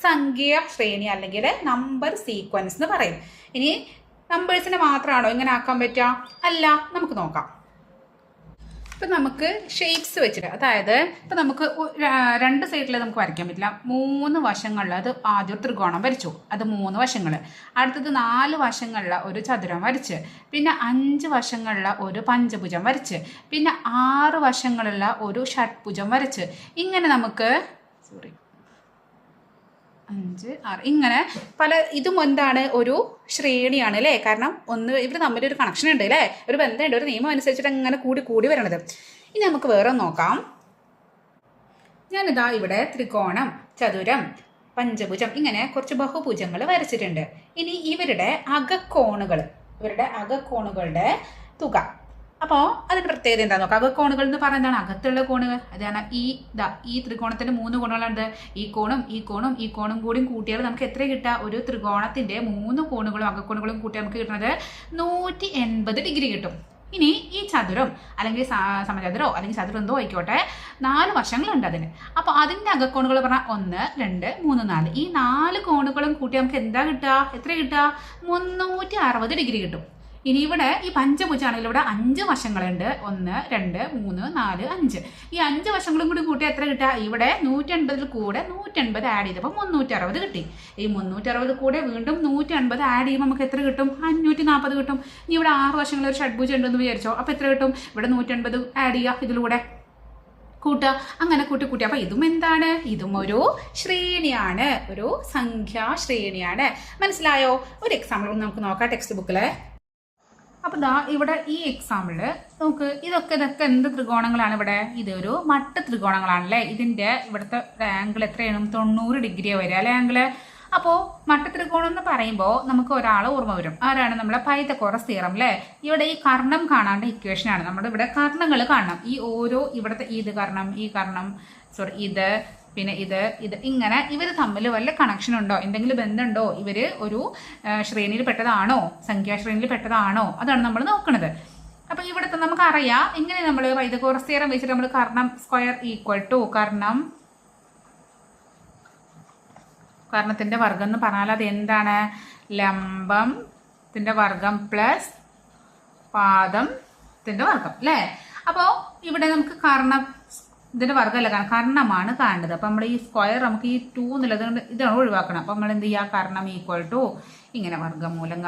സംഖ്യ ശ്രേണി അല്ലെങ്കിൽ നമ്പർ സീക്വൻസ് എന്ന് പറയും. ഇനി നമ്പേഴ്സിനെ മാത്രമാണോ ഇങ്ങനെ ആക്കാൻ പറ്റുക? അല്ല, നമുക്ക് നോക്കാം. ഇപ്പം നമുക്ക് ഷേപ്സ് വെച്ചിട്ട്, അതായത് ഇപ്പം നമുക്ക് രണ്ട് സൈഡിൽ നമുക്ക് വരയ്ക്കാൻ പറ്റില്ല. 3 വശങ്ങളിൽ അത് ആദ്യം ത്രികോണം വരച്ചു, അത് 3 വശങ്ങൾ. അടുത്തത് 4 വശങ്ങളിലെ ഒരു ചതുരം വരച്ച്, പിന്നെ 5 വശങ്ങളിലെ ഒരു പഞ്ചഭുജം വരച്ച്, പിന്നെ 6 വശങ്ങളുള്ള ഒരു ഷഡ്ഭുജം വരച്ച്. ഇങ്ങനെ നമുക്ക് 5, 6 ഇങ്ങനെ പല, ഇതും എന്താണ്, ഒരു ശ്രേണിയാണ് അല്ലേ? കാരണം ഇവർ തമ്മിലൊരു കണക്ഷൻ ഉണ്ട് അല്ലേ, ഒരു ബന്ധമുണ്ട്, ഒരു നിയമം അനുസരിച്ചിട്ട് അങ്ങനെ കൂടി വരണത്. ഇനി നമുക്ക് വേറെ നോക്കാം. ഞാനിതാ ഇവിടെ ത്രികോണം, ചതുരം, പഞ്ചഭുജം ഇങ്ങനെ കുറച്ച് ബഹുഭുജങ്ങൾ വരച്ചിട്ടുണ്ട്. ഇനി ഇവരുടെ അകക്കോണുകളുടെ തുക. അപ്പോൾ അതിൻ്റെ പ്രത്യേകത എന്താ നോക്കാം. അകക്കോണുകൾ എന്ന് പറയുന്നതാണ് അകത്തുള്ള കോണുകൾ. അതാണ് ഈ ത്രികോണത്തിൻ്റെ 3 കോണുകളുണ്ട്. ഈ കോണും കൂടി കൂട്ടിയാൽ നമുക്ക് എത്ര കിട്ടുക? ഒരു ത്രികോണത്തിൻ്റെ 3 കോണുകളും അകക്കോണുകളും കൂട്ടിയാൽ നമുക്ക് കിട്ടുന്നത് 180 ഡിഗ്രി കിട്ടും. ഇനി ഈ ചതുരം അല്ലെങ്കിൽ സമചതുരോ അല്ലെങ്കിൽ ചതുരം എന്തോ ആയിക്കോട്ടെ, 4 വശങ്ങളുണ്ട് അതിന്. അപ്പോൾ അതിൻ്റെ അകക്കോണുകൾ പറഞ്ഞാൽ 1, 2, 3, 4. ഈ 4 കോണുകളും കൂട്ടി നമുക്ക് എന്താ കിട്ടുക? എത്ര കിട്ടുക? 360 ഡിഗ്രി കിട്ടും. ഇനി ഇവിടെ ഈ പഞ്ചഭുജാണെങ്കിൽ ഇവിടെ 5 വശങ്ങളുണ്ട്. 1, 2, 3, 4, 5. ഈ 5 വശങ്ങളും കൂടി കൂട്ടി എത്ര കിട്ടുക? ഇവിടെ 180 കൂടെ 180 ആഡ് ചെയ്തപ്പോൾ 360 കിട്ടി. ഈ 360 കൂടെ വീണ്ടും 180 ആഡ് ചെയ്യുമ്പോൾ നമുക്ക് എത്ര കിട്ടും? 540 കിട്ടും. ഇനി ഇവിടെ 6 വശങ്ങളിൽ ഒരു ഷഡ്ഭുജം ഉണ്ടെന്ന് വിചാരിച്ചോ, അപ്പോൾ എത്ര കിട്ടും? ഇവിടെ 180 ആഡ് ചെയ്യുക, ഇതിലൂടെ കൂട്ടുക, അങ്ങനെ കൂട്ടി. അപ്പോൾ ഇതും എന്താണ്? ഇതും ഒരു ശ്രേണിയാണ്, ഒരു സംഖ്യാ ശ്രേണിയാണ്. മനസ്സിലായോ? ഒരു എക്സാമ്പിൾ നമുക്ക് നോക്കാം ടെക്സ്റ്റ് ബുക്കിലെ. അപ്പോൾ ഇവിടെ ഈ എക്സാമ്പിള് നമുക്ക് ഇതൊക്കെ എന്ത് ത്രികോണങ്ങളാണ്? ഇവിടെ ഇതൊരു മട്ട ത്രികോണങ്ങളാണല്ലേ. ഇതിൻ്റെ ഇവിടുത്തെ ആംഗിൾ എത്രയാണ്? 90 ഡിഗ്രിയാണ് വരിക അല്ലേ ആംഗിള്. അപ്പോൾ മട്ട ത്രികോണം എന്ന് പറയുമ്പോൾ നമുക്ക് ഒരാളെ ഓർമ്മ വരും. ആരാണ്? നമ്മളെ പൈതഗോറസ് തിയറം അല്ലേ. ഇവിടെ ഈ കർണം കാണാണ്ട് ഇക്വേഷനാണ്. നമ്മുടെ ഇവിടെ കർണങ്ങൾ കാണണം. ഈ ഓരോ ഇവിടുത്തെ ഇത് പിന്നെ ഇത് ഇങ്ങനെ ഇവർ തമ്മിൽ വല്ല കണക്ഷൻ ഉണ്ടോ, എന്തെങ്കിലും ബന്ധമുണ്ടോ, ഇവർ ഒരു ശ്രേണിയിൽ പെട്ടതാണോ, സംഖ്യാശ്രേണിയിൽ പെട്ടതാണോ, അതാണ് നമ്മൾ നോക്കുന്നത്. അപ്പം ഇവിടുത്തെ നമുക്കറിയാം എങ്ങനെ നമ്മൾ പൈതഗോറസ് തിയറം വെച്ചിട്ട് നമ്മൾ കർണം സ്ക്വയർ ഈക്വൽ ടു കർണത്തിൻ്റെ വർഗം എന്ന് പറഞ്ഞാൽ അത് എന്താണ്? ലംബത്തിൻ്റെ വർഗം പ്ലസ് പാദത്തിൻ്റെ വർഗം അല്ലേ. അപ്പോൾ ഇവിടെ നമുക്ക് ഇതിൻ്റെ വർഗ്ഗമല്ല, കാരണം കർണമാണ് കാണേണ്ടത്. അപ്പം നമ്മൾ ഈ സ്ക്വയർ നമുക്ക് ഈ 2 എന്നുള്ളത് ഇതാണ് ഒഴിവാക്കണം. അപ്പം നമ്മൾ എന്ത് ചെയ്യുക? കർണം ഈക്വൽ ടു ഇങ്ങനെ വർഗ്ഗമൂലം